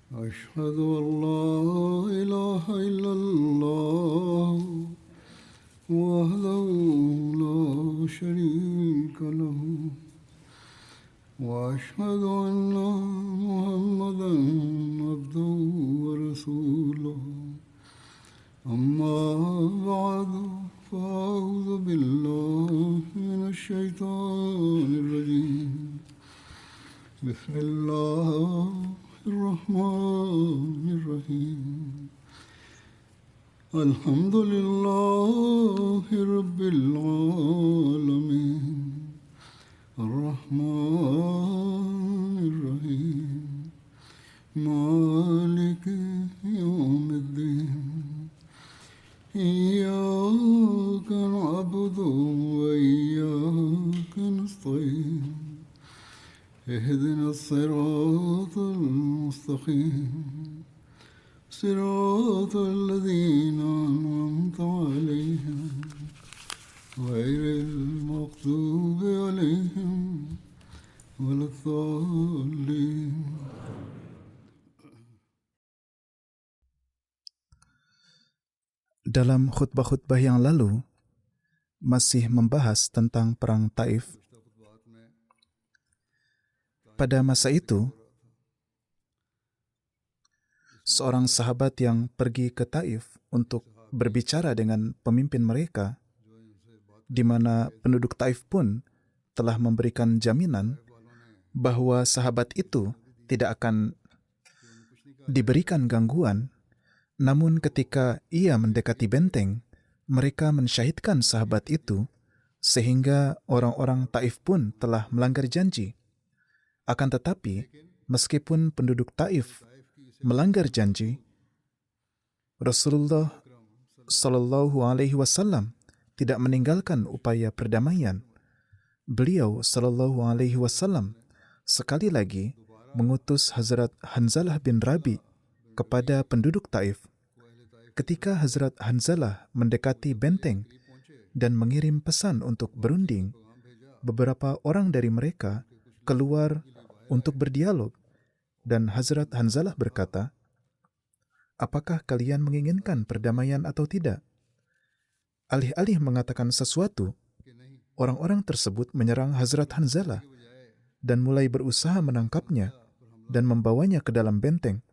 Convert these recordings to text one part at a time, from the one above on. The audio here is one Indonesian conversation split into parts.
أشهد أن لا إله إلا الله وحده لا شريك له وأشهد أن محمدا عبده ورسوله أما بعد فأعوذ بالله من الشيطان الرجيم بسم الله الرحمن الرحيم الحمد لله رب العالمين الرحمن الرحيم مالك يوم الدين إياك نعبد وإياك نستعين اهدنا الصراط المستقيم صراط الذين أنعمت عليهم غير المغضوب عليهم ولا الضالين. Dalam khutbah-khutbah yang lalu masih membahas tentang perang Taif. Pada masa itu, seorang sahabat yang pergi ke Taif untuk berbicara dengan pemimpin mereka, di mana penduduk Taif pun telah memberikan jaminan bahwa sahabat itu tidak akan diberikan gangguan, namun ketika ia mendekati benteng, mereka mensyahidkan sahabat itu, sehingga orang-orang Taif pun telah melanggar janji. Akan tetapi, meskipun penduduk Taif melanggar janji, Rasulullah Shallallahu Alaihi Wasallam tidak meninggalkan upaya perdamaian. Beliau Shallallahu Alaihi Wasallam sekali lagi mengutus Hazrat Hanzalah bin Rabi kepada penduduk Taif. Ketika Hazrat Hanzalah mendekati benteng dan mengirim pesan untuk berunding, beberapa orang dari mereka keluar untuk berdialog, dan Hazrat Hanzalah berkata, "Apakah kalian menginginkan perdamaian atau tidak?" Alih-alih mengatakan sesuatu, orang-orang tersebut menyerang Hazrat Hanzalah dan mulai berusaha menangkapnya dan membawanya ke dalam benteng.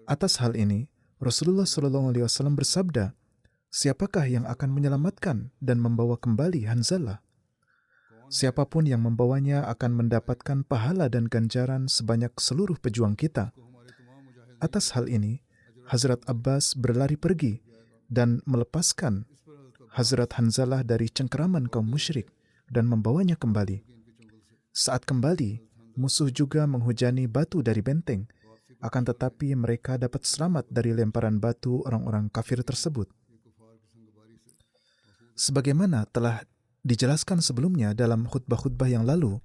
Atas hal ini, Rasulullah SAW bersabda, "Siapakah yang akan menyelamatkan dan membawa kembali Hanzalah? Siapapun yang membawanya akan mendapatkan pahala dan ganjaran sebanyak seluruh pejuang kita." Atas hal ini, Hazrat Abbas berlari pergi dan melepaskan Hazrat Hanzalah dari cengkeraman kaum musyrik dan membawanya kembali. Saat kembali, musuh juga menghujani batu dari benteng, akan tetapi mereka dapat selamat dari lemparan batu orang-orang kafir tersebut. Sebagaimana telah dijelaskan sebelumnya dalam khutbah-khutbah yang lalu,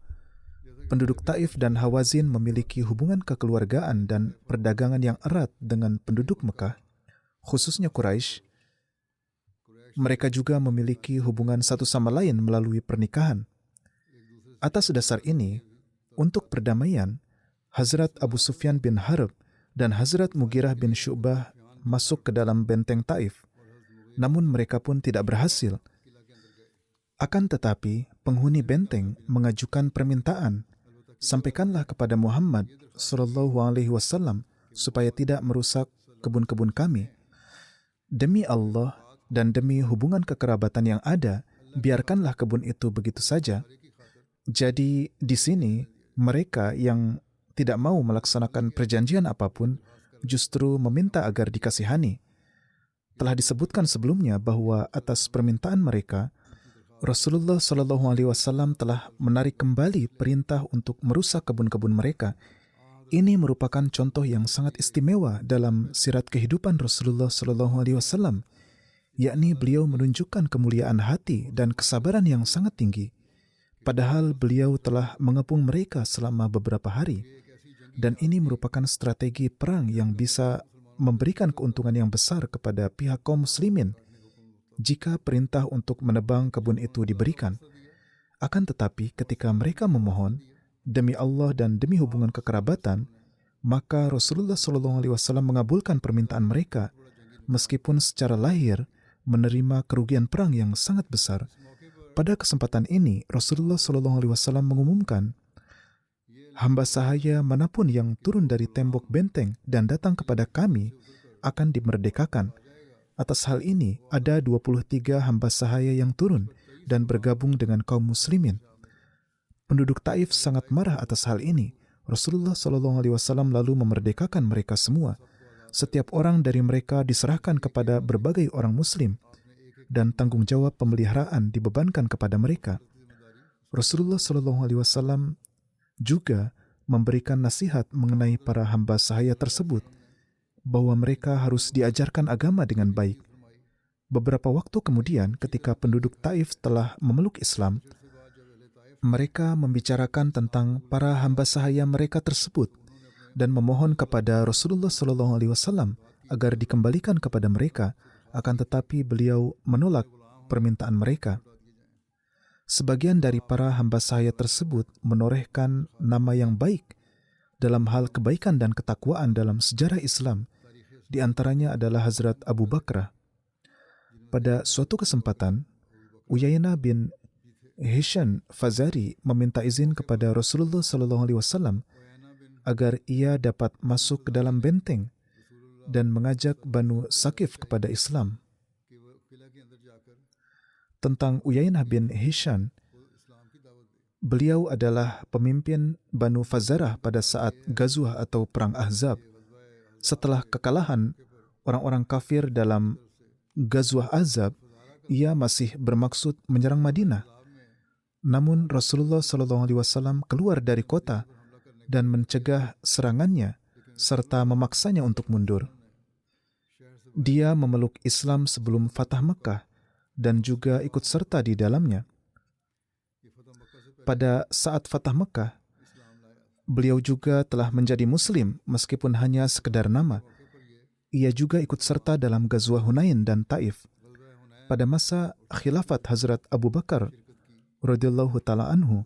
penduduk Taif dan Hawazin memiliki hubungan kekeluargaan dan perdagangan yang erat dengan penduduk Mekah, khususnya Quraisy. Mereka juga memiliki hubungan satu sama lain melalui pernikahan. Atas dasar ini, untuk perdamaian, Hazrat Abu Sufyan bin Harb dan Hazrat Mughirah bin Syu'bah masuk ke dalam benteng Taif. Namun mereka pun tidak berhasil. Akan tetapi, penghuni benteng mengajukan permintaan, "Sampaikanlah kepada Muhammad Sallallahu Alaihi Wasallam supaya tidak merusak kebun-kebun kami. Demi Allah dan demi hubungan kekerabatan yang ada, biarkanlah kebun itu begitu saja." Jadi di sini mereka yang tidak mau melaksanakan perjanjian apapun justru meminta agar dikasihani. Telah disebutkan sebelumnya bahwa atas permintaan mereka, Rasulullah SAW telah menarik kembali perintah untuk merusak kebun-kebun mereka. Ini merupakan contoh yang sangat istimewa dalam sirat kehidupan Rasulullah SAW, yakni beliau menunjukkan kemuliaan hati dan kesabaran yang sangat tinggi. Padahal beliau telah mengepung mereka selama beberapa hari, dan ini merupakan strategi perang yang bisa memberikan keuntungan yang besar kepada pihak kaum muslimin jika perintah untuk menebang kebun itu diberikan. Akan tetapi ketika mereka memohon, demi Allah dan demi hubungan kekerabatan, maka Rasulullah SAW mengabulkan permintaan mereka, meskipun secara lahir menerima kerugian perang yang sangat besar. Pada kesempatan ini, Rasulullah SAW mengumumkan, hamba sahaya manapun yang turun dari tembok benteng dan datang kepada kami akan dimerdekakan. Atas hal ini, ada 23 hamba sahaya yang turun dan bergabung dengan kaum muslimin. Penduduk Taif sangat marah atas hal ini. Rasulullah SAW lalu memerdekakan mereka semua. Setiap orang dari mereka diserahkan kepada berbagai orang muslim dan tanggung jawab pemeliharaan dibebankan kepada mereka. Rasulullah SAW juga memberikan nasihat mengenai para hamba sahaya tersebut, bahwa mereka harus diajarkan agama dengan baik. Beberapa waktu kemudian, ketika penduduk Taif telah memeluk Islam, mereka membicarakan tentang para hamba sahaya mereka tersebut dan memohon kepada Rasulullah SAW agar dikembalikan kepada mereka, akan tetapi beliau menolak permintaan mereka. Sebagian dari para hamba sahaya tersebut menorehkan nama yang baik dalam hal kebaikan dan ketakwaan dalam sejarah Islam. Di antaranya adalah Hazrat Abu Bakrah. Pada suatu kesempatan, Uyainah bin Hishan Fazari meminta izin kepada Rasulullah SAW agar ia dapat masuk ke dalam benteng dan mengajak Banu Saqif kepada Islam. Tentang Uyainah bin Hishan, beliau adalah pemimpin Banu Fazarah pada saat Ghazwah atau Perang Ahzab. Setelah kekalahan orang-orang kafir dalam Ghazwah Ahzab, ia masih bermaksud menyerang Madinah. Namun Rasulullah SAW keluar dari kota dan mencegah serangannya serta memaksanya untuk mundur. Dia memeluk Islam sebelum Fatah Mekah dan juga ikut serta di dalamnya. Pada saat Fatah Mekah, beliau juga telah menjadi Muslim meskipun hanya sekedar nama. Ia juga ikut serta dalam Ghazwah Hunain dan Taif. Pada masa khilafat Hazrat Abu Bakar radhiyallahu ta'ala anhu,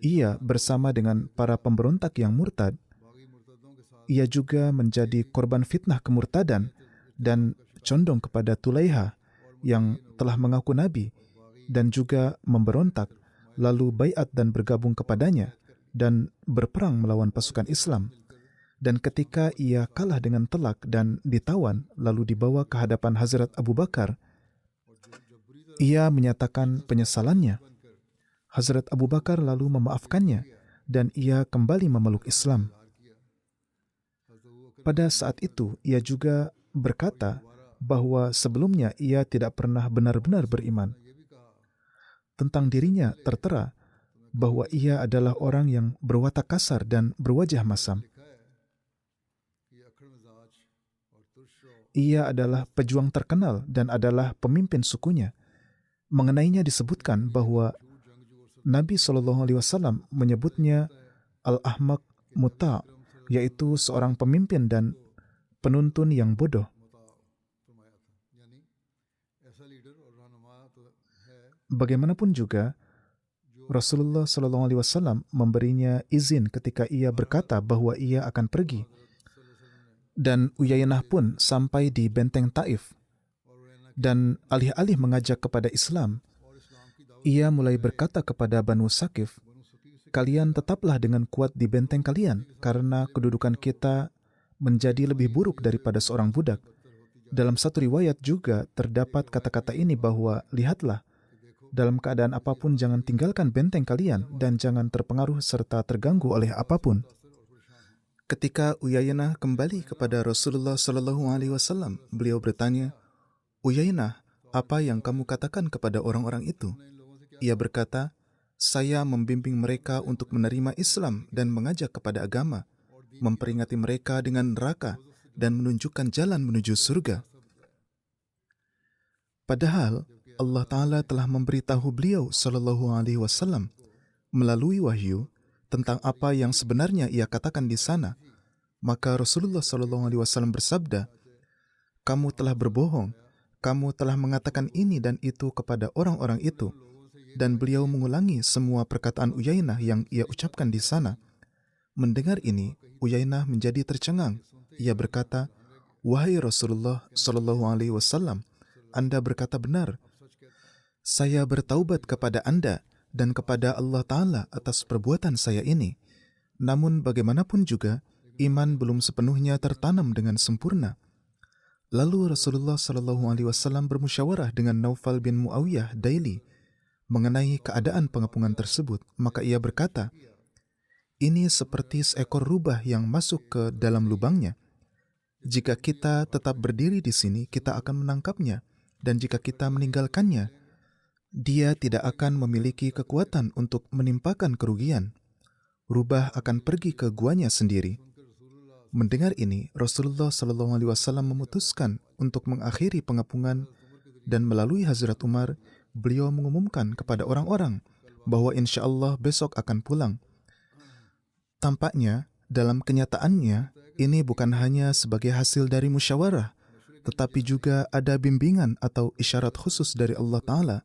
ia bersama dengan para pemberontak yang murtad. Ia juga menjadi korban fitnah kemurtadan dan condong kepada Tulaiha yang telah mengaku Nabi dan juga memberontak, lalu baiat dan bergabung kepadanya dan berperang melawan pasukan Islam. Dan ketika ia kalah dengan telak dan ditawan lalu dibawa ke hadapan Hazrat Abu Bakar, ia menyatakan penyesalannya. Hazrat Abu Bakar lalu memaafkannya dan ia kembali memeluk Islam. Pada saat itu, ia juga berkata bahwa sebelumnya ia tidak pernah benar-benar beriman. Tentang dirinya tertera bahwa ia adalah orang yang berwatak kasar dan berwajah masam. Ia adalah pejuang terkenal dan adalah pemimpin sukunya. Mengenainya disebutkan bahwa Nabi SAW menyebutnya Al-Ahmaq Muta', yaitu seorang pemimpin dan penuntun yang bodoh. Bagaimanapun juga, Rasulullah SAW memberinya izin ketika ia berkata bahwa ia akan pergi. Dan Uyainah pun sampai di benteng Taif. Dan alih-alih mengajak kepada Islam, ia mulai berkata kepada Banu Saqif, kalian tetaplah dengan kuat di benteng kalian, karena kedudukan kita menjadi lebih buruk daripada seorang budak. Dalam satu riwayat juga terdapat kata-kata ini bahwa, lihatlah, dalam keadaan apapun jangan tinggalkan benteng kalian dan jangan terpengaruh serta terganggu oleh apapun. Ketika Uyainah kembali kepada Rasulullah SAW, beliau bertanya, Uyainah, apa yang kamu katakan kepada orang-orang itu? Ia berkata, saya membimbing mereka untuk menerima Islam dan mengajak kepada agama, memperingati mereka dengan neraka dan menunjukkan jalan menuju surga. Padahal Allah Ta'ala telah memberitahu beliau SAW melalui wahyu tentang apa yang sebenarnya ia katakan di sana. Maka Rasulullah SAW bersabda, kamu telah berbohong, kamu telah mengatakan ini dan itu kepada orang-orang itu. Dan beliau mengulangi semua perkataan Uyainah yang ia ucapkan di sana. Mendengar ini, Uyainah menjadi tercengang. Ia berkata, "Wahai Rasulullah Shallallahu Alaihi Wasallam, Anda berkata benar. Saya bertaubat kepada Anda dan kepada Allah Ta'ala atas perbuatan saya ini. Namun bagaimanapun juga, iman belum sepenuhnya tertanam dengan sempurna." Lalu Rasulullah Shallallahu Alaihi Wasallam bermusyawarah dengan Naufal bin Muawiyah Daili mengenai keadaan pengepungan tersebut. Maka ia berkata, "Ini seperti seekor rubah yang masuk ke dalam lubangnya. Jika kita tetap berdiri di sini, kita akan menangkapnya. Dan jika kita meninggalkannya, dia tidak akan memiliki kekuatan untuk menimpakan kerugian. Rubah akan pergi ke guanya sendiri." Mendengar ini, Rasulullah SAW memutuskan untuk mengakhiri pengepungan dan melalui Hazrat Umar, beliau mengumumkan kepada orang-orang bahwa insya Allah besok akan pulang. Tampaknya, dalam kenyataannya, ini bukan hanya sebagai hasil dari musyawarah, tetapi juga ada bimbingan atau isyarat khusus dari Allah Ta'ala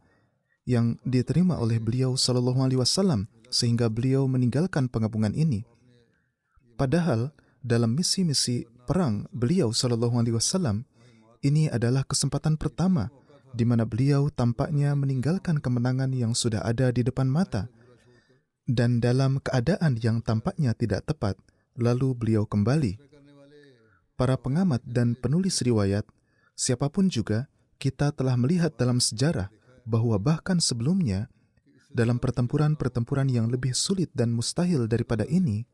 yang diterima oleh beliau SAW sehingga beliau meninggalkan pengepungan ini. Padahal, dalam misi-misi perang beliau SAW, ini adalah kesempatan pertama di mana beliau tampaknya meninggalkan kemenangan yang sudah ada di depan mata. Dan dalam keadaan yang tampaknya tidak tepat, lalu beliau kembali. Para pengamat dan penulis riwayat, siapapun juga, kita telah melihat dalam sejarah bahwa bahkan sebelumnya, dalam pertempuran-pertempuran yang lebih sulit dan mustahil daripada ini,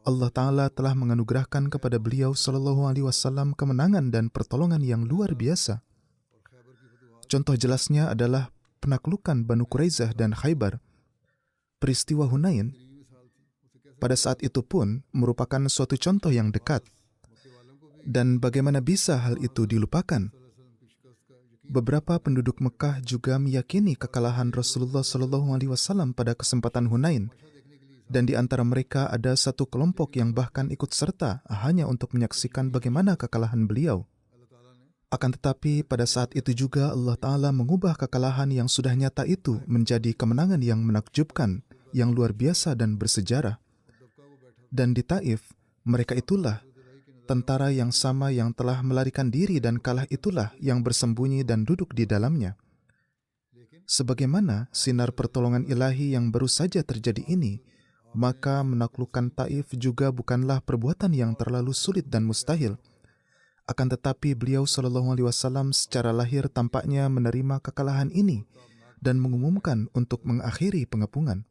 Allah Ta'ala telah menganugerahkan kepada beliau SAW kemenangan dan pertolongan yang luar biasa. Contoh jelasnya adalah penaklukan Banu Quraizah dan Khaybar. Peristiwa Hunain pada saat itu pun merupakan suatu contoh yang dekat. Dan bagaimana bisa hal itu dilupakan? Beberapa penduduk Mekah juga meyakini kekalahan Rasulullah SAW pada kesempatan Hunain. Dan di antara mereka ada satu kelompok yang bahkan ikut serta hanya untuk menyaksikan bagaimana kekalahan beliau. Akan tetapi pada saat itu juga Allah Ta'ala mengubah kekalahan yang sudah nyata itu menjadi kemenangan yang menakjubkan, yang luar biasa dan bersejarah. Dan di Taif, mereka itulah tentara yang sama yang telah melarikan diri dan kalah itulah yang bersembunyi dan duduk di dalamnya. Sebagaimana sinar pertolongan ilahi yang baru saja terjadi ini, maka menaklukkan Taif juga bukanlah perbuatan yang terlalu sulit dan mustahil. Akan tetapi beliau SAW secara lahir tampaknya menerima kekalahan ini dan mengumumkan untuk mengakhiri pengepungan.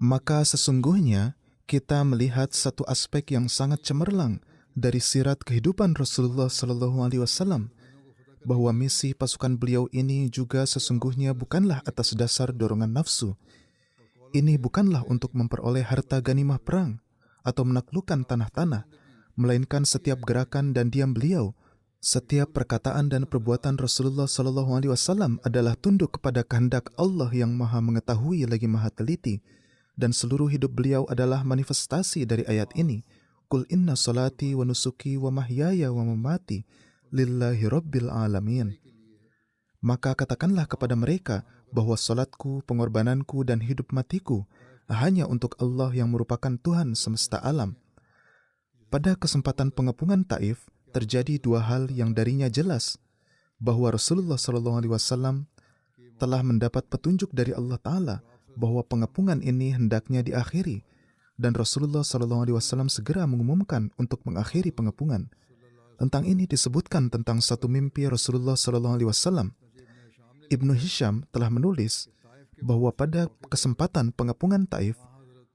Maka sesungguhnya kita melihat satu aspek yang sangat cemerlang dari sirat kehidupan Rasulullah SAW, bahwa misi pasukan beliau ini juga sesungguhnya bukanlah atas dasar dorongan nafsu. Ini bukanlah untuk memperoleh harta ganimah perang atau menaklukkan tanah-tanah, melainkan setiap gerakan dan diam beliau, setiap perkataan dan perbuatan Rasulullah SAW adalah tunduk kepada kehendak Allah yang Maha Mengetahui lagi Maha Teliti, dan seluruh hidup beliau adalah manifestasi dari ayat ini. Qul inna salati wa nusuki wa mahyaya wa mamati lillahi rabbil alamin. Maka katakanlah kepada mereka bahwa salatku, pengorbananku, dan hidup matiku hanya untuk Allah yang merupakan Tuhan semesta alam. Pada kesempatan pengepungan Taif, terjadi dua hal yang darinya jelas, bahwa Rasulullah SAW telah mendapat petunjuk dari Allah Ta'ala bahwa pengepungan ini hendaknya diakhiri, dan Rasulullah SAW segera mengumumkan untuk mengakhiri pengepungan. Tentang ini disebutkan tentang satu mimpi Rasulullah SAW. Ibnu Hisham telah menulis bahwa pada kesempatan pengepungan Taif,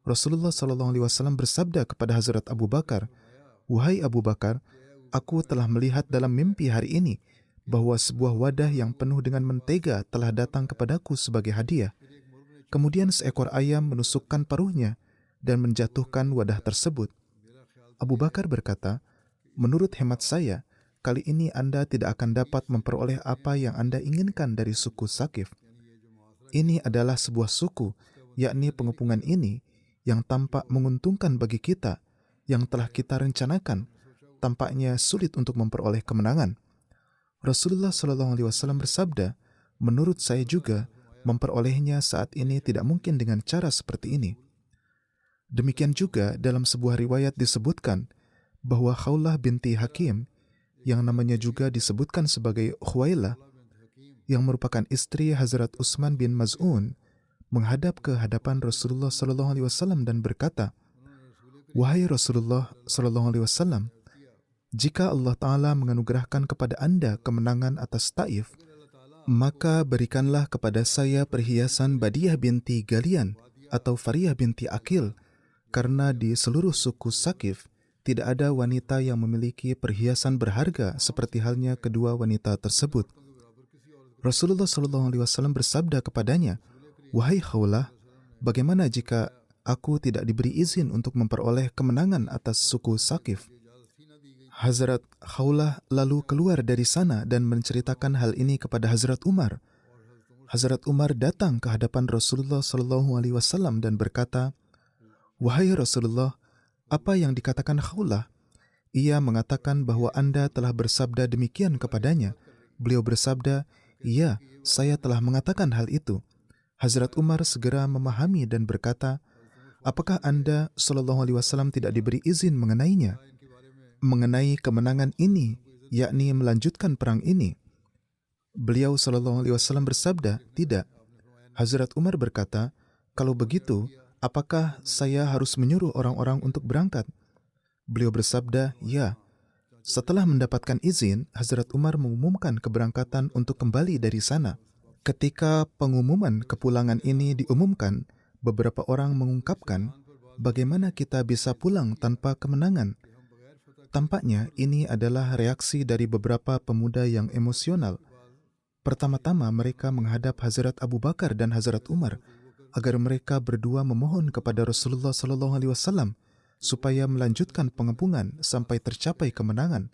Rasulullah SAW bersabda kepada Hazrat Abu Bakar, "Wahai Abu Bakar, aku telah melihat dalam mimpi hari ini bahwa sebuah wadah yang penuh dengan mentega telah datang kepadaku sebagai hadiah. Kemudian seekor ayam menusukkan paruhnya dan menjatuhkan wadah tersebut." Abu Bakar berkata, "Menurut hemat saya, kali ini Anda tidak akan dapat memperoleh apa yang Anda inginkan dari suku Sakif. Ini adalah sebuah suku, yakni pengepungan ini, yang tampak menguntungkan bagi kita, yang telah kita rencanakan, tampaknya sulit untuk memperoleh kemenangan." Rasulullah SAW bersabda, "Menurut saya juga, memperolehnya saat ini tidak mungkin dengan cara seperti ini." Demikian juga dalam sebuah riwayat disebutkan bahwa Khawlah binti Hakim, yang namanya juga disebutkan sebagai Khuwailah, yang merupakan istri Hazrat Utsman bin Maz'un, menghadap ke hadapan Rasulullah SAW dan berkata, "Wahai Rasulullah SAW, jika Allah Ta'ala menganugerahkan kepada Anda kemenangan atas Taif, maka berikanlah kepada saya perhiasan Badiah binti Galian atau Fariyah binti Akil, karena di seluruh suku Sakif tidak ada wanita yang memiliki perhiasan berharga seperti halnya kedua wanita tersebut." Rasulullah SAW bersabda kepadanya, "Wahai Khawlah, bagaimana jika aku tidak diberi izin untuk memperoleh kemenangan atas suku Sakif?" Hazrat Khawlah lalu keluar dari sana dan menceritakan hal ini kepada Hazrat Umar. Hazrat Umar datang ke hadapan Rasulullah SAW dan berkata, "Wahai Rasulullah, apa yang dikatakan Khawlah? Ia mengatakan bahwa Anda telah bersabda demikian kepadanya." Beliau bersabda, "Iya, saya telah mengatakan hal itu." Hazrat Umar segera memahami dan berkata, "Apakah Anda SAW tidak diberi izin mengenainya? Mengenai kemenangan ini, yakni melanjutkan perang ini?" Beliau SAW bersabda, "Tidak." Hazrat Umar berkata, "Kalau begitu, apakah saya harus menyuruh orang-orang untuk berangkat?" Beliau bersabda, "Ya." Setelah mendapatkan izin, Hazrat Umar mengumumkan keberangkatan untuk kembali dari sana. Ketika pengumuman kepulangan ini diumumkan, beberapa orang mengungkapkan, "Bagaimana kita bisa pulang tanpa kemenangan?" Tampaknya ini adalah reaksi dari beberapa pemuda yang emosional. Pertama-tama mereka menghadap Hazrat Abu Bakar dan Hazrat Umar agar mereka berdua memohon kepada Rasulullah SAW supaya melanjutkan pengepungan sampai tercapai kemenangan.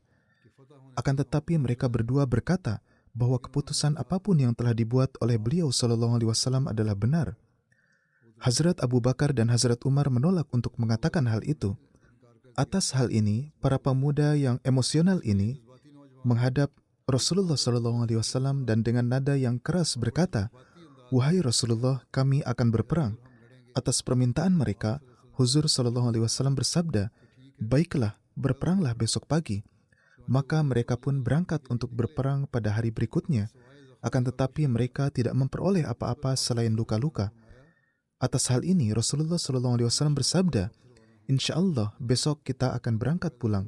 Akan tetapi mereka berdua berkata bahwa keputusan apapun yang telah dibuat oleh beliau SAW adalah benar. Hazrat Abu Bakar dan Hazrat Umar menolak untuk mengatakan hal itu. Atas hal ini, para pemuda yang emosional ini menghadap Rasulullah SAW dan dengan nada yang keras berkata, "Wahai Rasulullah, kami akan berperang." Atas permintaan mereka, Huzur SAW bersabda, "Baiklah, berperanglah besok pagi." Maka mereka pun berangkat untuk berperang pada hari berikutnya. Akan tetapi mereka tidak memperoleh apa-apa selain luka-luka. Atas hal ini, Rasulullah SAW bersabda, "Insya Allah besok kita akan berangkat pulang."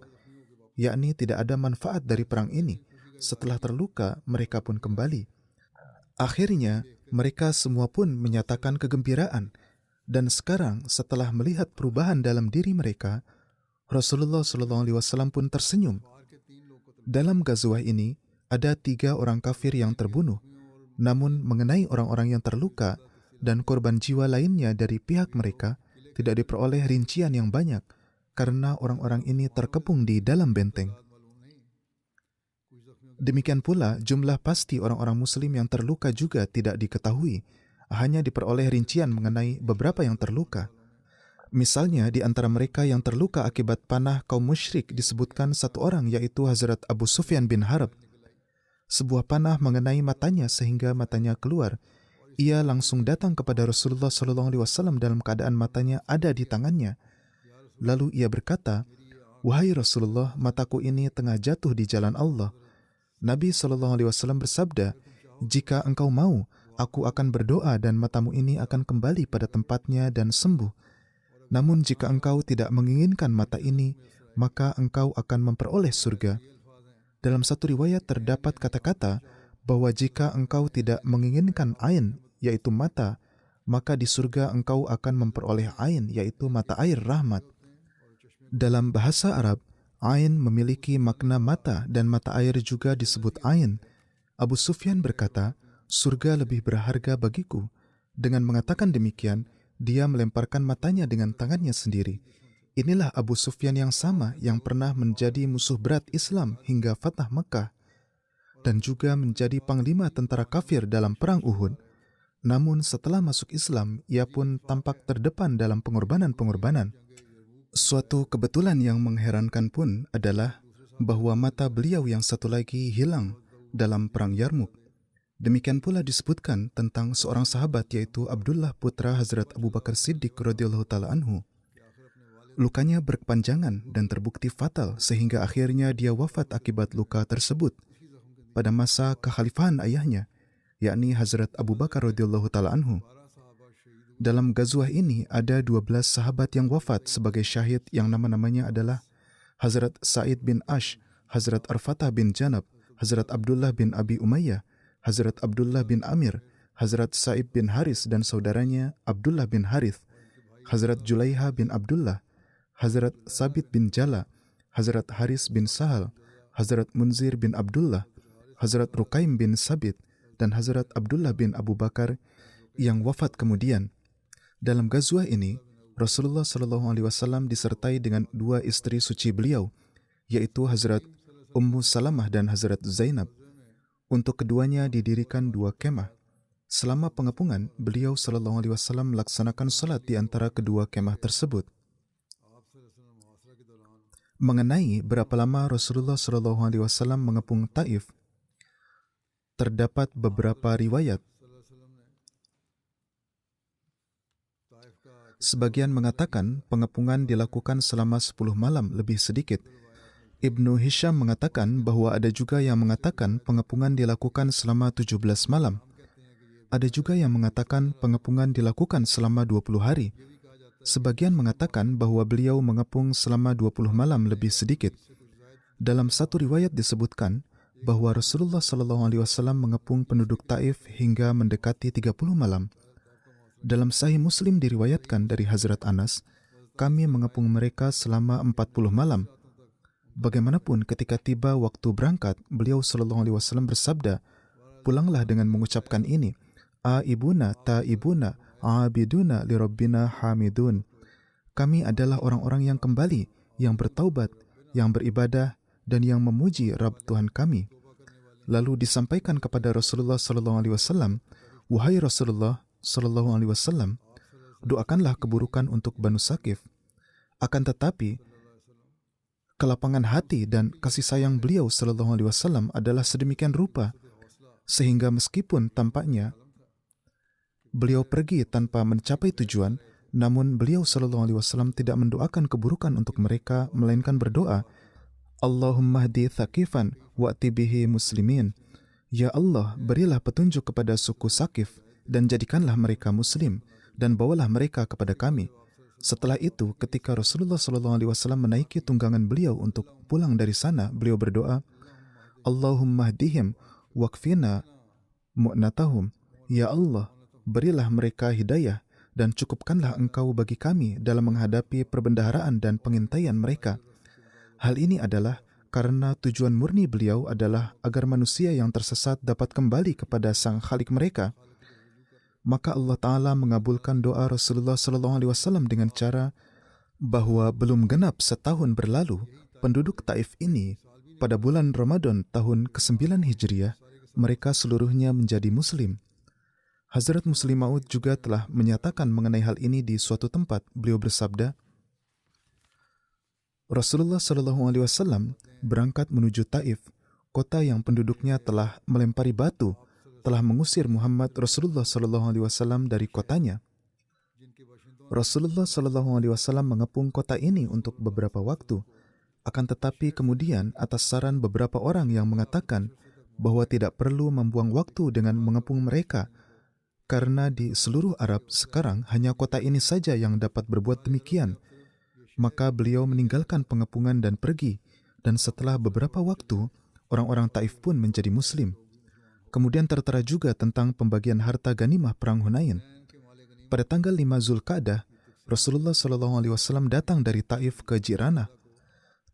Yakni tidak ada manfaat dari perang ini. Setelah terluka, mereka pun kembali. Akhirnya, mereka semua pun menyatakan kegembiraan. Dan sekarang, setelah melihat perubahan dalam diri mereka, Rasulullah SAW pun tersenyum. Dalam ghazwah ini, ada 3 orang kafir yang terbunuh. Namun, mengenai orang-orang yang terluka dan korban jiwa lainnya dari pihak mereka, tidak diperoleh rincian yang banyak, karena orang-orang ini terkepung di dalam benteng. Demikian pula, jumlah pasti orang-orang Muslim yang terluka juga tidak diketahui, hanya diperoleh rincian mengenai beberapa yang terluka. Misalnya, di antara mereka yang terluka akibat panah kaum musyrik disebutkan 1 orang, yaitu Hazrat Abu Sufyan bin Harb. Sebuah panah mengenai matanya sehingga matanya keluar. Ia langsung datang kepada Rasulullah SAW dalam keadaan matanya ada di tangannya. Lalu ia berkata, "Wahai Rasulullah, mataku ini tengah jatuh di jalan Allah." Nabi SAW bersabda, "Jika engkau mau, aku akan berdoa dan matamu ini akan kembali pada tempatnya dan sembuh. Namun jika engkau tidak menginginkan mata ini, maka engkau akan memperoleh surga." Dalam satu riwayat terdapat kata-kata bahwa jika engkau tidak menginginkan ain, yaitu mata, maka di surga engkau akan memperoleh ain, yaitu mata air rahmat. Dalam bahasa Arab, ain memiliki makna mata dan mata air juga disebut ain. Abu Sufyan berkata, "Surga lebih berharga bagiku." Dengan mengatakan demikian, dia melemparkan matanya dengan tangannya sendiri. Inilah Abu Sufyan yang sama yang pernah menjadi musuh berat Islam hingga Fatah Mekah dan juga menjadi panglima tentara kafir dalam perang Uhud. Namun setelah masuk Islam, ia pun tampak terdepan dalam pengorbanan-pengorbanan. Suatu kebetulan yang mengherankan pun adalah bahwa mata beliau yang satu lagi hilang dalam perang Yarmuk. Demikian pula disebutkan tentang seorang sahabat yaitu Abdullah putra Hazrat Abu Bakar Siddiq radhiyallahu taala anhu. Lukanya berkepanjangan dan terbukti fatal sehingga akhirnya dia wafat akibat luka tersebut pada masa kekhalifahan ayahnya, yakni Hazrat Abu Bakar radhiyallahu taala anhu. Dalam gazwah ini ada 12 sahabat yang wafat sebagai syahid yang nama-namanya adalah Hazrat Sa'id bin Ash, Hazrat Arfatah bin Janab, Hazrat Abdullah bin Abi Umayyah, Hazrat Abdullah bin Amir, Hazrat Sa'ib bin Haris dan saudaranya Abdullah bin Harith, Hazrat Julaiha bin Abdullah, Hazrat Sabit bin Jala, Hazrat Haris bin Sahal, Hazrat Munzir bin Abdullah, Hazrat Rukaim bin Sabit, dan Hazrat Abdullah bin Abu Bakar yang wafat kemudian. Dalam gazwah ini, Rasulullah SAW disertai dengan 2 istri suci beliau, yaitu Hazrat Ummu Salamah dan Hazrat Zainab. Untuk keduanya didirikan 2 kemah. Selama pengepungan, beliau SAW melaksanakan salat di antara kedua kemah tersebut. Mengenai berapa lama Rasulullah SAW mengepung Taif, terdapat beberapa riwayat. Sebagian mengatakan pengepungan dilakukan selama 10 malam lebih sedikit. Ibnu Hisham mengatakan bahwa ada juga yang mengatakan pengepungan dilakukan selama 17 malam. Ada juga yang mengatakan pengepungan dilakukan selama 20 hari. Sebagian mengatakan bahwa beliau mengepung selama 20 malam lebih sedikit. Dalam satu riwayat disebutkan bahwa Rasulullah SAW mengepung penduduk Taif hingga mendekati 30 malam. Dalam Sahih Muslim diriwayatkan dari Hazrat Anas, kami mengepung mereka selama 40 malam. Bagaimanapun ketika tiba waktu berangkat, beliau SAW bersabda, pulanglah dengan mengucapkan ini, Aibuna ta'ibuna abiduna li rabbina hamidun. Kami adalah orang-orang yang kembali, yang bertaubat, yang beribadah, dan yang memuji Rabb Tuhan kami. Lalu disampaikan kepada Rasulullah SAW, wahai Rasulullah SAW, doakanlah keburukan untuk Banu Saqif. Akan tetapi, kelapangan hati dan kasih sayang beliau SAW adalah sedemikian rupa, sehingga meskipun tampaknya beliau pergi tanpa mencapai tujuan, namun beliau SAW tidak mendoakan keburukan untuk mereka, melainkan berdoa, Allahumma hdi Thaqifan wa'ti bihi muslimin. Ya Allah, berilah petunjuk kepada suku Saqif dan jadikanlah mereka muslim dan bawalah mereka kepada kami. Setelah itu, ketika Rasulullah SAW menaiki tunggangan beliau untuk pulang dari sana, beliau berdoa, Allahumma hdihim waqfina mu'natahum. Ya Allah, berilah mereka hidayah dan cukupkanlah Engkau bagi kami dalam menghadapi perbendaharaan dan pengintaian mereka. Hal ini adalah karena tujuan murni beliau adalah agar manusia yang tersesat dapat kembali kepada Sang Khalik mereka. Maka Allah Ta'ala mengabulkan doa Rasulullah SAW dengan cara bahwa belum genap setahun berlalu, penduduk Taif ini pada bulan Ramadan tahun ke-9 Hijriah, mereka seluruhnya menjadi Muslim. Hazrat Muslim Maud juga telah menyatakan mengenai hal ini di suatu tempat. Beliau bersabda, Rasulullah SAW berangkat menuju Taif, kota yang penduduknya telah melempari batu, telah mengusir Muhammad Rasulullah SAW dari kotanya. Rasulullah SAW mengepung kota ini untuk beberapa waktu. Akan tetapi kemudian atas saran beberapa orang yang mengatakan bahwa tidak perlu membuang waktu dengan mengepung mereka, karena di seluruh Arab sekarang hanya kota ini saja yang dapat berbuat demikian, maka beliau meninggalkan pengepungan dan pergi, dan setelah beberapa waktu, orang-orang Taif pun menjadi Muslim. Kemudian tertera juga tentang pembagian harta ganimah Perang Hunain. Pada tanggal 5 Zulqa'dah, Rasulullah SAW datang dari Taif ke Jiranah,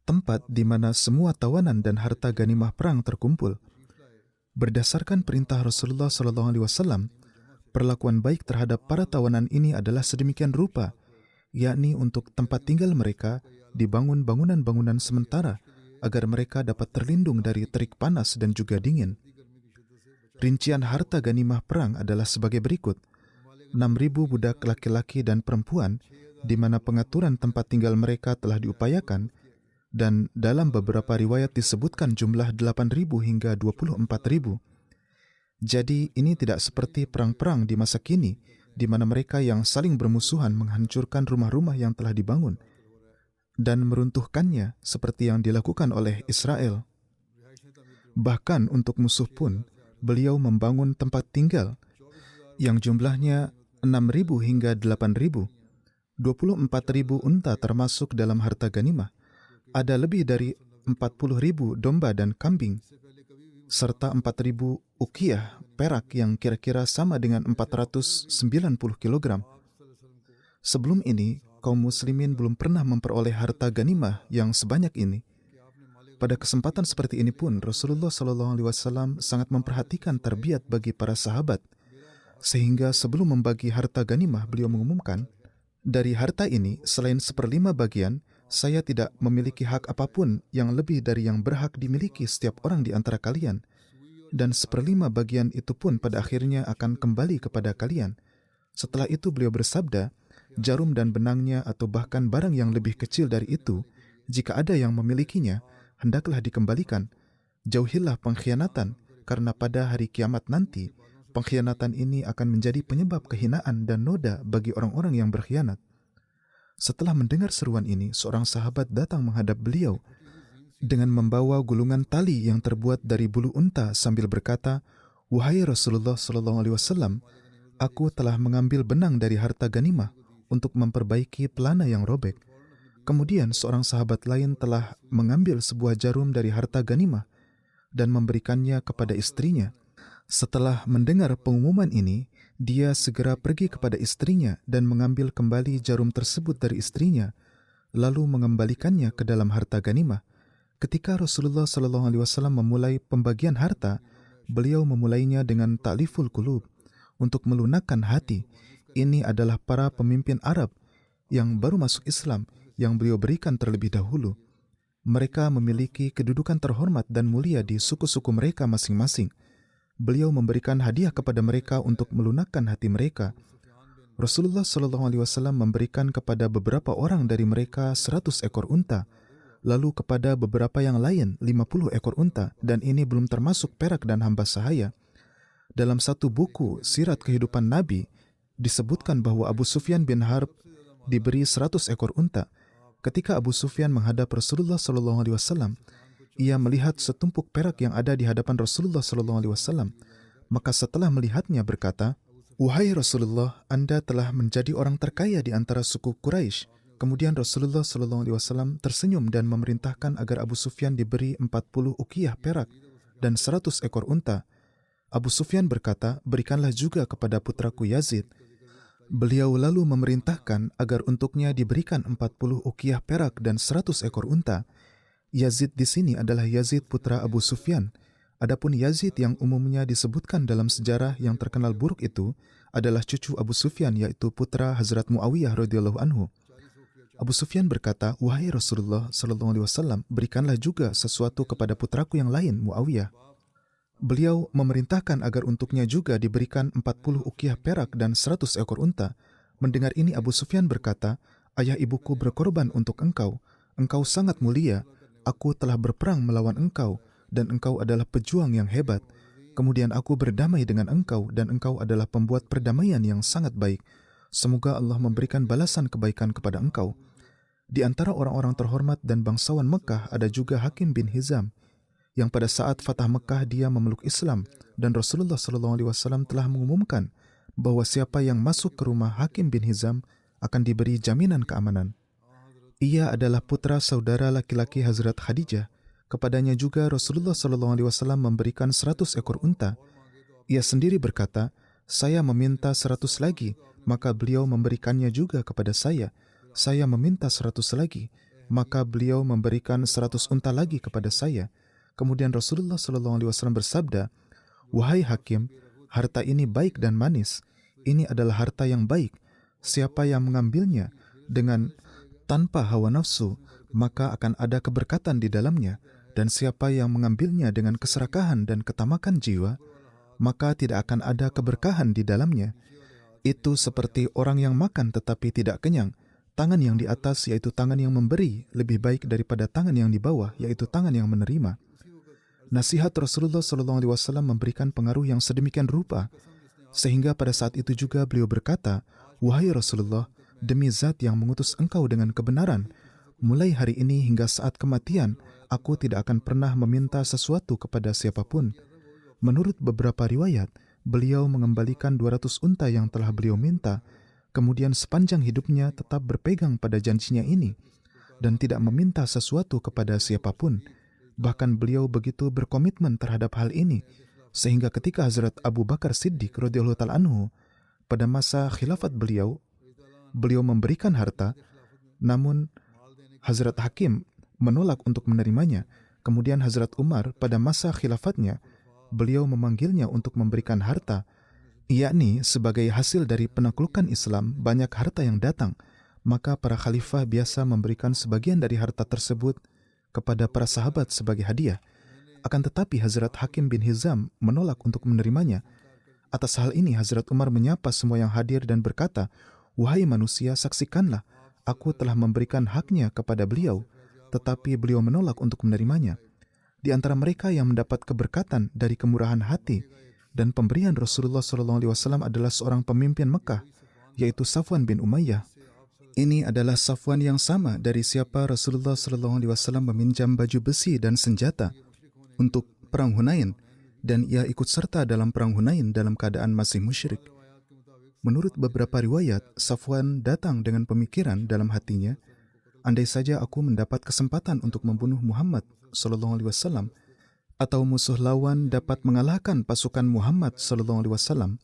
tempat di mana semua tawanan dan harta ganimah perang terkumpul. Berdasarkan perintah Rasulullah SAW, perlakuan baik terhadap para tawanan ini adalah sedemikian rupa, yakni untuk tempat tinggal mereka dibangun bangunan-bangunan sementara agar mereka dapat terlindung dari terik panas dan juga dingin. Rincian harta ganimah perang adalah sebagai berikut. 6.000 budak laki-laki dan perempuan, di mana pengaturan tempat tinggal mereka telah diupayakan, dan dalam beberapa riwayat disebutkan jumlah 8.000 hingga 24.000. Jadi ini tidak seperti perang-perang di masa kini, di mana mereka yang saling bermusuhan menghancurkan rumah-rumah yang telah dibangun. dan meruntuhkannya seperti yang dilakukan oleh Israel. Bahkan untuk musuh pun, beliau membangun tempat tinggal yang jumlahnya 6.000 hingga 8.000, 24.000 unta termasuk dalam harta ganimah. Ada lebih dari 40.000 domba dan kambing, serta 4.000 uqiyah perak yang kira-kira sama dengan 490 kilogram. Sebelum ini, kaum muslimin belum pernah memperoleh harta ganimah yang sebanyak ini. Pada kesempatan seperti ini pun, Rasulullah SAW sangat memperhatikan terbiat bagi para sahabat, sehingga sebelum membagi harta ganimah, beliau mengumumkan, dari harta ini, selain 1/5 bagian, saya tidak memiliki hak apapun yang lebih dari yang berhak dimiliki setiap orang di antara kalian. Dan 1/5 bagian itu pun pada akhirnya akan kembali kepada kalian. Setelah itu beliau bersabda, jarum dan benangnya atau bahkan barang yang lebih kecil dari itu, jika ada yang memilikinya, hendaklah dikembalikan. Jauhilah pengkhianatan, karena pada hari kiamat nanti, pengkhianatan ini akan menjadi penyebab kehinaan dan noda bagi orang-orang yang berkhianat. Setelah mendengar seruan ini, seorang sahabat datang menghadap beliau dengan membawa gulungan tali yang terbuat dari bulu unta sambil berkata, "Wahai Rasulullah SAW, aku telah mengambil benang dari harta ganimah untuk memperbaiki pelana yang robek." Kemudian seorang sahabat lain telah mengambil sebuah jarum dari harta ganimah dan memberikannya kepada istrinya. Setelah mendengar pengumuman ini, dia segera pergi kepada istrinya dan mengambil kembali jarum tersebut dari istrinya, lalu mengembalikannya ke dalam harta ganimah. Ketika Rasulullah SAW memulai pembagian harta, beliau memulainya dengan ta'liful qulub, untuk melunakkan hati. Ini adalah para pemimpin Arab yang baru masuk Islam yang beliau berikan terlebih dahulu. Mereka memiliki kedudukan terhormat dan mulia di suku-suku mereka masing-masing. Beliau memberikan hadiah kepada mereka untuk melunakkan hati mereka. Rasulullah SAW memberikan kepada beberapa orang dari mereka 100 ekor unta, lalu kepada beberapa yang lain 50 ekor unta, dan ini belum termasuk perak dan hamba sahaya. Dalam satu buku sirat kehidupan Nabi, disebutkan bahwa Abu Sufyan bin Harb diberi 100 ekor unta. Ketika Abu Sufyan menghadap Rasulullah SAW, ia melihat setumpuk perak yang ada di hadapan Rasulullah SAW. Maka setelah melihatnya berkata, "Wahai Rasulullah, Anda telah menjadi orang terkaya di antara suku Quraisy." Kemudian Rasulullah SAW tersenyum dan memerintahkan agar Abu Sufyan diberi 40 uqiyah perak dan 100 ekor unta. Abu Sufyan berkata, "Berikanlah juga kepada putraku Yazid." Beliau lalu memerintahkan agar untuknya diberikan 40 uqiyah perak dan 100 ekor unta. Yazid di sini adalah Yazid putra Abu Sufyan. Adapun Yazid yang umumnya disebutkan dalam sejarah yang terkenal buruk itu adalah cucu Abu Sufyan, yaitu putra Hazrat Muawiyah radhiyallahu anhu. Abu Sufyan berkata, "Wahai Rasulullah SAW, berikanlah juga sesuatu kepada putraku yang lain, Muawiyah." Beliau memerintahkan agar untuknya juga diberikan 40 uqiyah perak dan 100 ekor unta. Mendengar ini Abu Sufyan berkata, "Ayah ibuku berkorban untuk engkau. Engkau sangat mulia. Aku telah berperang melawan engkau, dan engkau adalah pejuang yang hebat. Kemudian aku berdamai dengan engkau, dan engkau adalah pembuat perdamaian yang sangat baik. Semoga Allah memberikan balasan kebaikan kepada engkau." Di antara orang-orang terhormat dan bangsawan Mekah ada juga Hakim bin Hizam, yang pada saat Fatah Mekah dia memeluk Islam, dan Rasulullah SAW telah mengumumkan bahwa siapa yang masuk ke rumah Hakim bin Hizam akan diberi jaminan keamanan. Ia adalah putra saudara laki-laki Hazrat Khadijah. Kepadanya juga Rasulullah SAW memberikan 100 ekor unta. Ia sendiri berkata, "Saya meminta 100 lagi, maka beliau memberikannya juga kepada saya. Saya meminta 100 lagi, maka beliau memberikan 100 unta lagi kepada saya." Kemudian Rasulullah SAW bersabda, "Wahai Hakim, harta ini baik dan manis. Ini adalah harta yang baik. Siapa yang mengambilnya dengan tanpa hawa nafsu, maka akan ada keberkatan di dalamnya. Dan siapa yang mengambilnya dengan keserakahan dan ketamakan jiwa, maka tidak akan ada keberkahan di dalamnya. Itu seperti orang yang makan tetapi tidak kenyang. Tangan yang di atas, yaitu tangan yang memberi, lebih baik daripada tangan yang di bawah, yaitu tangan yang menerima." Nasihat Rasulullah SAW memberikan pengaruh yang sedemikian rupa, sehingga pada saat itu juga beliau berkata, "Wahai Rasulullah, demi zat yang mengutus engkau dengan kebenaran, mulai hari ini hingga saat kematian, aku tidak akan pernah meminta sesuatu kepada siapapun. Menurut beberapa riwayat, beliau mengembalikan 200 unta yang telah beliau minta, kemudian sepanjang hidupnya tetap berpegang pada janjinya ini dan tidak meminta sesuatu kepada siapapun. Bahkan beliau begitu berkomitmen terhadap hal ini, sehingga ketika Hazrat Abu Bakar Siddiq radhiyallahu ta'ala anhu pada masa khilafat beliau memberikan harta, namun Hazrat Hakim menolak untuk menerimanya. Kemudian Hazrat Umar pada masa khilafatnya, beliau memanggilnya untuk memberikan harta, yakni sebagai hasil dari penaklukan Islam, banyak harta yang datang. Maka para khalifah biasa memberikan sebagian dari harta tersebut kepada para sahabat sebagai hadiah. Akan tetapi Hazrat Hakim bin Hizam menolak untuk menerimanya. Atas hal ini Hazrat Umar menyapa semua yang hadir dan berkata, "Wahai manusia, saksikanlah, aku telah memberikan haknya kepada beliau, tetapi beliau menolak untuk menerimanya." Di antara mereka yang mendapat keberkatan dari kemurahan hati dan pemberian Rasulullah SAW adalah seorang pemimpin Mekah, yaitu Safwan bin Umayyah. Ini adalah Safwan yang sama dari siapa Rasulullah SAW meminjam baju besi dan senjata untuk perang Hunain, dan ia ikut serta dalam perang Hunain dalam keadaan masih musyrik. Menurut beberapa riwayat, Safwan datang dengan pemikiran dalam hatinya, andai saja aku mendapat kesempatan untuk membunuh Muhammad SAW, atau musuh lawan dapat mengalahkan pasukan Muhammad SAW.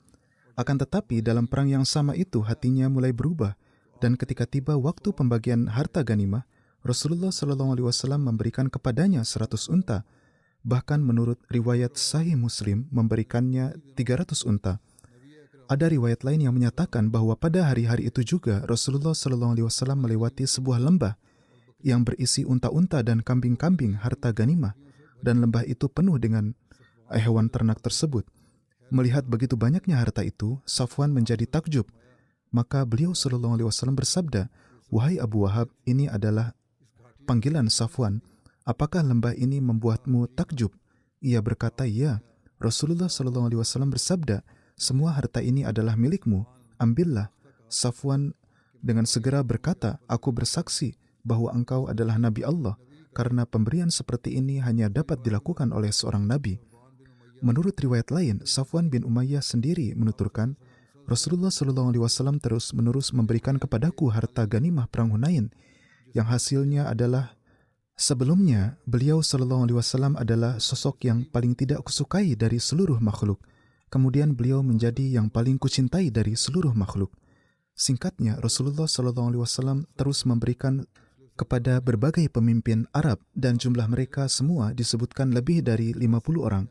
Akan tetapi dalam perang yang sama itu hatinya mulai berubah, dan ketika tiba waktu pembagian harta ganimah, Rasulullah SAW memberikan kepadanya 100 unta. Bahkan menurut riwayat Sahih Muslim memberikannya 300 unta. Ada riwayat lain yang menyatakan bahwa pada hari-hari itu juga Rasulullah SAW melewati sebuah lembah yang berisi unta-unta dan kambing-kambing harta ganimah, dan lembah itu penuh dengan hewan ternak tersebut. Melihat begitu banyaknya harta itu, Safwan menjadi takjub. Maka beliau SAW bersabda, "Wahai Abu Wahab, ini adalah panggilan Safwan. Apakah lembah ini membuatmu takjub?" Ia berkata, "Ya." Rasulullah SAW bersabda, "Semua harta ini adalah milikmu, ambillah." Safwan dengan segera berkata, "Aku bersaksi bahwa engkau adalah Nabi Allah, karena pemberian seperti ini hanya dapat dilakukan oleh seorang Nabi." Menurut riwayat lain, Safwan bin Umayyah sendiri menuturkan, Rasulullah SAW terus-menerus memberikan kepadaku harta ganimah perang Hunain, yang hasilnya adalah, sebelumnya beliau SAW adalah sosok yang paling tidak kusukai dari seluruh makhluk. Kemudian beliau menjadi yang paling kucintai dari seluruh makhluk. Singkatnya, Rasulullah SAW terus memberikan kepada berbagai pemimpin Arab, dan jumlah mereka semua disebutkan lebih dari 50 orang.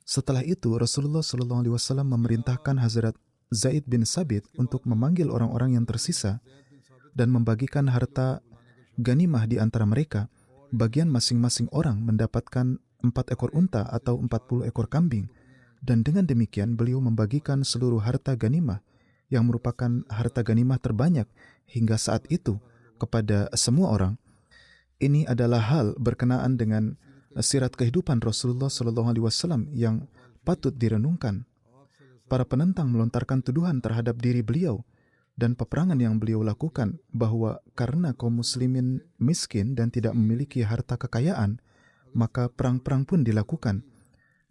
Setelah itu, Rasulullah SAW memerintahkan Hazrat Zaid bin Sabit untuk memanggil orang-orang yang tersisa dan membagikan harta ganimah di antara mereka. Bagian masing-masing orang mendapatkan 4 ekor unta atau 40 ekor kambing, dan dengan demikian beliau membagikan seluruh harta ganimah yang merupakan harta ganimah terbanyak hingga saat itu kepada semua orang. Ini adalah hal berkenaan dengan sirat kehidupan Rasulullah SAW yang patut direnungkan. Para penentang melontarkan tuduhan terhadap diri beliau dan peperangan yang beliau lakukan bahwa karena kaum muslimin miskin dan tidak memiliki harta kekayaan, maka perang-perang pun dilakukan.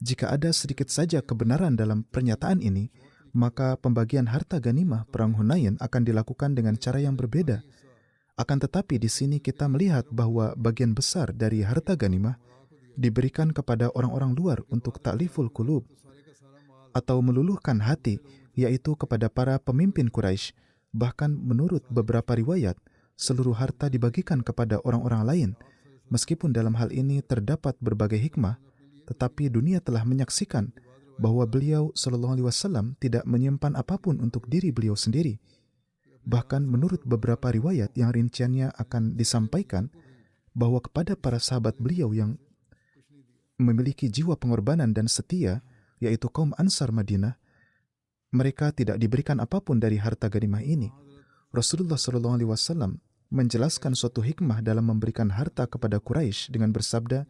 Jika ada sedikit saja kebenaran dalam pernyataan ini, maka pembagian harta ganimah perang Hunain akan dilakukan dengan cara yang berbeda. Akan tetapi di sini kita melihat bahwa bagian besar dari harta ganimah diberikan kepada orang-orang luar untuk ta'liful qulub, atau meluluhkan hati, yaitu kepada para pemimpin Quraisy. Bahkan menurut beberapa riwayat, seluruh harta dibagikan kepada orang-orang lain. Meskipun dalam hal ini terdapat berbagai hikmah, tetapi dunia telah menyaksikan bahwa beliau SAW tidak menyimpan apapun untuk diri beliau sendiri. Bahkan menurut beberapa riwayat yang rinciannya akan disampaikan, bahwa kepada para sahabat beliau yang memiliki jiwa pengorbanan dan setia, yaitu kaum Ansar Madinah, mereka tidak diberikan apapun dari harta ganimah ini. Rasulullah SAW menjelaskan suatu hikmah dalam memberikan harta kepada Quraisy dengan bersabda,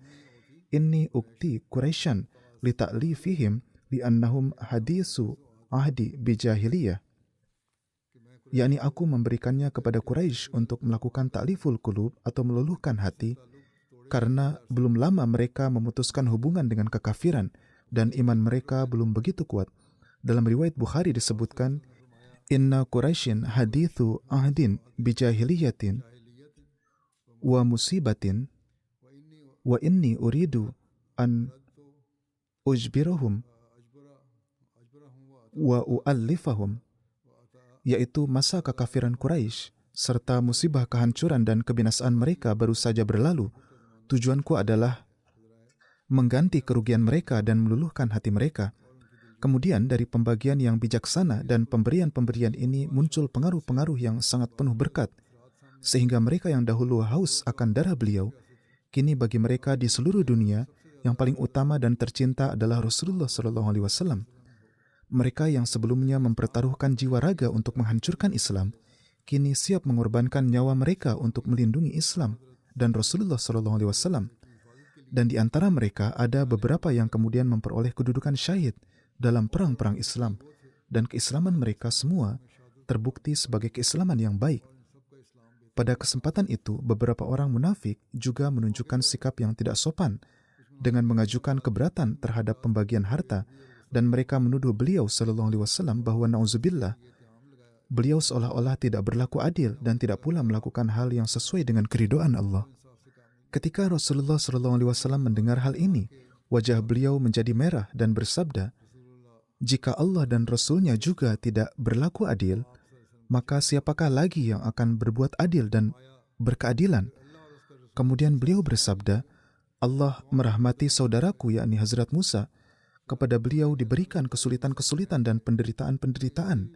"Inni ukti Quraisyan li ta'lifihim li annahum hadisu ahdi bijahiliyah." yakni aku memberikannya kepada Quraisy untuk melakukan ta'liful qulub atau meluluhkan hati, karena belum lama mereka memutuskan hubungan dengan kekafiran dan iman mereka belum begitu kuat. Dalam riwayat Bukhari disebutkan, Inna Quraisyin hadithu ahdin bijahiliyatin wa musibatin wa inni uridu an ujbirahum wa u'allifahum, yaitu masa kekafiran Quraisy serta musibah kehancuran dan kebinasaan mereka baru saja berlalu. Tujuanku adalah mengganti kerugian mereka dan meluluhkan hati mereka. Kemudian dari pembagian yang bijaksana dan pemberian-pemberian ini muncul pengaruh-pengaruh yang sangat penuh berkat, sehingga mereka yang dahulu haus akan darah beliau, kini bagi mereka di seluruh dunia yang paling utama dan tercinta adalah Rasulullah SAW. Mereka yang sebelumnya mempertaruhkan jiwa raga untuk menghancurkan Islam, kini siap mengorbankan nyawa mereka untuk melindungi Islam dan Rasulullah SAW. Dan di antara mereka ada beberapa yang kemudian memperoleh kedudukan syahid dalam perang-perang Islam, dan keislaman mereka semua terbukti sebagai keislaman yang baik. Pada kesempatan itu, beberapa orang munafik juga menunjukkan sikap yang tidak sopan dengan mengajukan keberatan terhadap pembagian harta, dan mereka menuduh beliau SAW bahwa na'udzubillah, beliau seolah-olah tidak berlaku adil dan tidak pula melakukan hal yang sesuai dengan keridhaan Allah. Ketika Rasulullah SAW mendengar hal ini, wajah beliau menjadi merah dan bersabda, jika Allah dan Rasul-Nya juga tidak berlaku adil, maka siapakah lagi yang akan berbuat adil dan berkeadilan? Kemudian beliau bersabda, Allah merahmati saudaraku yakni Hazrat Musa. Kepada beliau diberikan kesulitan-kesulitan dan penderitaan-penderitaan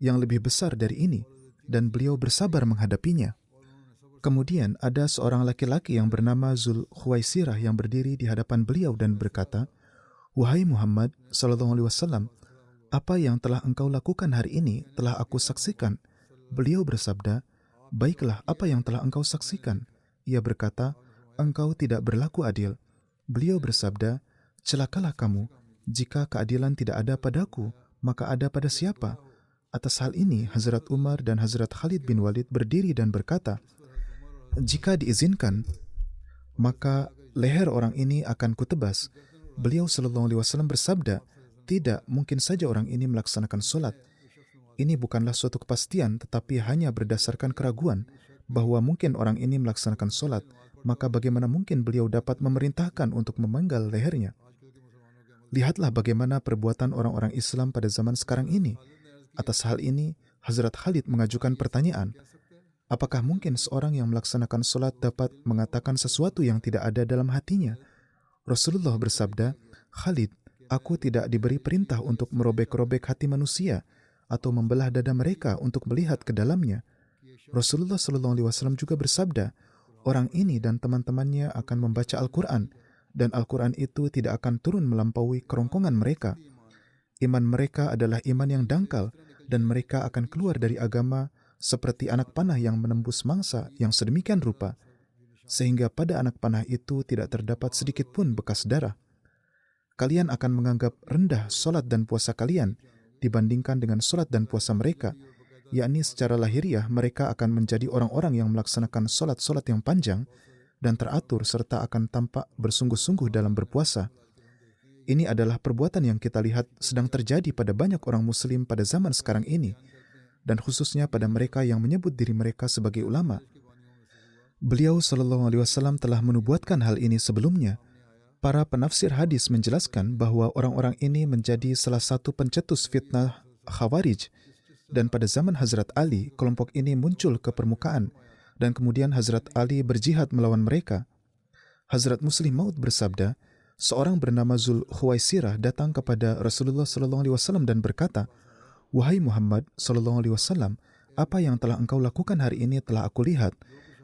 yang lebih besar dari ini, dan beliau bersabar menghadapinya. Kemudian ada seorang laki-laki yang bernama Zul Khuwaisirah yang berdiri di hadapan beliau dan berkata, Wahai Muhammad SAW, apa yang telah engkau lakukan hari ini telah aku saksikan. Beliau bersabda, baiklah, apa yang telah engkau saksikan? Ia berkata, engkau tidak berlaku adil. Beliau bersabda, celakalah kamu, jika keadilan tidak ada padaku, maka ada pada siapa? Atas hal ini, Hazrat Umar dan Hazrat Khalid bin Walid berdiri dan berkata, jika diizinkan, maka leher orang ini akan kutebas. Beliau SAW bersabda, tidak, mungkin saja orang ini melaksanakan solat. Ini bukanlah suatu kepastian, tetapi hanya berdasarkan keraguan bahwa mungkin orang ini melaksanakan solat, maka bagaimana mungkin beliau dapat memerintahkan untuk memenggal lehernya? Lihatlah bagaimana perbuatan orang-orang Islam pada zaman sekarang ini. Atas hal ini, Hazrat Khalid mengajukan pertanyaan, apakah mungkin seorang yang melaksanakan solat dapat mengatakan sesuatu yang tidak ada dalam hatinya? Rasulullah bersabda, Khalid, aku tidak diberi perintah untuk merobek-robek hati manusia atau membelah dada mereka untuk melihat ke dalamnya. Rasulullah SAW juga bersabda, orang ini dan teman-temannya akan membaca Al-Quran, dan Al-Quran itu tidak akan turun melampaui kerongkongan mereka. Iman mereka adalah iman yang dangkal, dan mereka akan keluar dari agama seperti anak panah yang menembus mangsa yang sedemikian rupa, sehingga pada anak panah itu tidak terdapat sedikit pun bekas darah. Kalian akan menganggap rendah solat dan puasa kalian dibandingkan dengan solat dan puasa mereka, yakni secara lahiriah mereka akan menjadi orang-orang yang melaksanakan solat-solat yang panjang dan teratur serta akan tampak bersungguh-sungguh dalam berpuasa. Ini adalah perbuatan yang kita lihat sedang terjadi pada banyak orang muslim pada zaman sekarang ini, dan khususnya pada mereka yang menyebut diri mereka sebagai ulama. Beliau SAW telah menubuatkan hal ini sebelumnya. Para penafsir hadis menjelaskan bahwa orang-orang ini menjadi salah satu pencetus fitnah Khawarij, dan pada zaman Hazrat Ali, kelompok ini muncul ke permukaan, dan kemudian Hazrat Ali berjihad melawan mereka. Hazrat Muslim Maud bersabda, seorang bernama Zul Khuwaisirah datang kepada Rasulullah SAW dan berkata, Wahai Muhammad SAW, apa yang telah engkau lakukan hari ini telah aku lihat.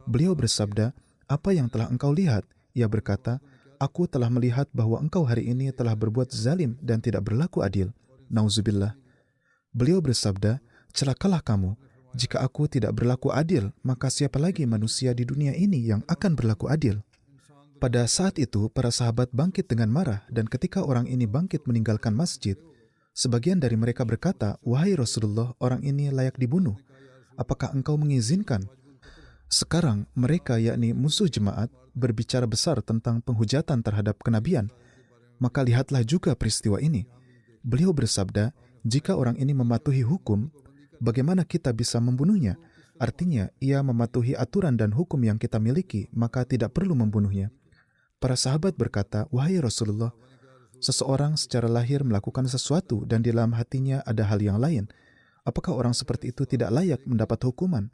Beliau bersabda, apa yang telah engkau lihat? Ia berkata, aku telah melihat bahwa engkau hari ini telah berbuat zalim dan tidak berlaku adil. Nauzubillah. Beliau bersabda, celakalah kamu. Jika aku tidak berlaku adil, maka siapa lagi manusia di dunia ini yang akan berlaku adil? Pada saat itu, para sahabat bangkit dengan marah, dan ketika orang ini bangkit meninggalkan masjid, sebagian dari mereka berkata, wahai Rasulullah, orang ini layak dibunuh. apakah engkau mengizinkan sekarang mereka, yakni musuh jemaat, berbicara besar tentang penghujatan terhadap kenabian? Maka lihatlah juga peristiwa ini. Beliau bersabda, jika orang ini mematuhi hukum, bagaimana kita bisa membunuhnya? Artinya, ia mematuhi aturan dan hukum yang kita miliki, maka tidak perlu membunuhnya. Para sahabat berkata, wahai Rasulullah, seseorang secara lahir melakukan sesuatu dan di dalam hatinya ada hal yang lain. Apakah orang seperti itu tidak layak mendapat hukuman?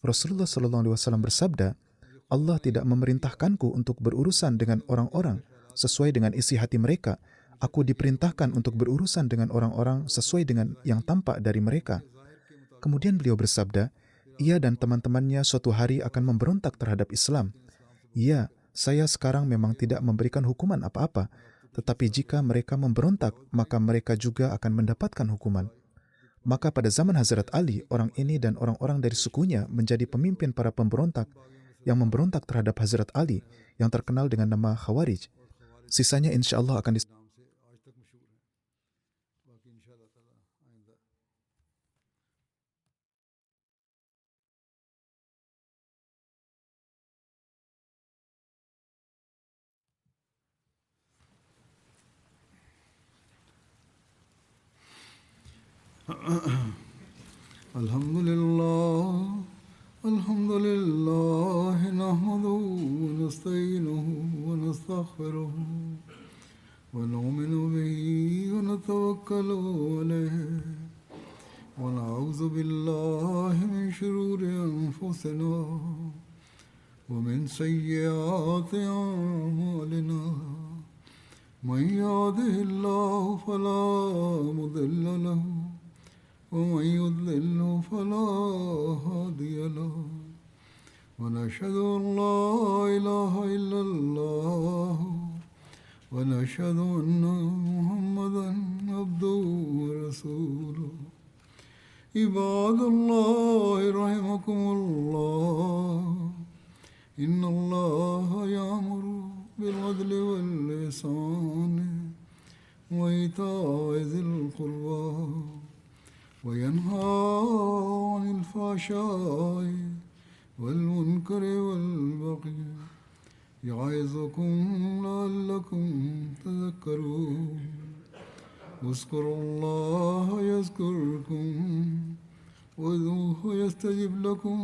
Rasulullah SAW bersabda, Allah tidak memerintahkanku untuk berurusan dengan orang-orang sesuai dengan isi hati mereka. Aku diperintahkan untuk berurusan dengan orang-orang sesuai dengan yang tampak dari mereka. Kemudian beliau bersabda, ia dan teman-temannya suatu hari akan memberontak terhadap Islam. Ya, saya sekarang memang tidak memberikan hukuman apa-apa, tetapi jika mereka memberontak, maka mereka juga akan mendapatkan hukuman. Maka pada zaman Hazrat Ali, orang ini dan orang-orang dari sukunya menjadi pemimpin para pemberontak yang memberontak terhadap Hazrat Ali, yang terkenal dengan nama Khawarij. Sisanya insya Allah akan الحمد لله نحمده ونستعينه ونستغفره ونؤمن به ونتوكل عليه ونعوذ بالله من شرور أنفسنا ومن سيئات أعمالنا من يهده الله فلا مضل له ومن يضلل فلا هادي له ونشهد أن لا إله إلا الله ونشهد أن محمدا عبده ورسوله عباد الله رحمكم الله إن الله يأمر بالعدل والإحسان وإيتاء ذي القربى وينهى عن الفحشاء والمنكر والبغي يعظكم لعلكم تذكرون اذكروا الله يذكركم وادعوه يستجب لكم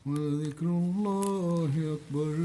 ولذكر الله أكبر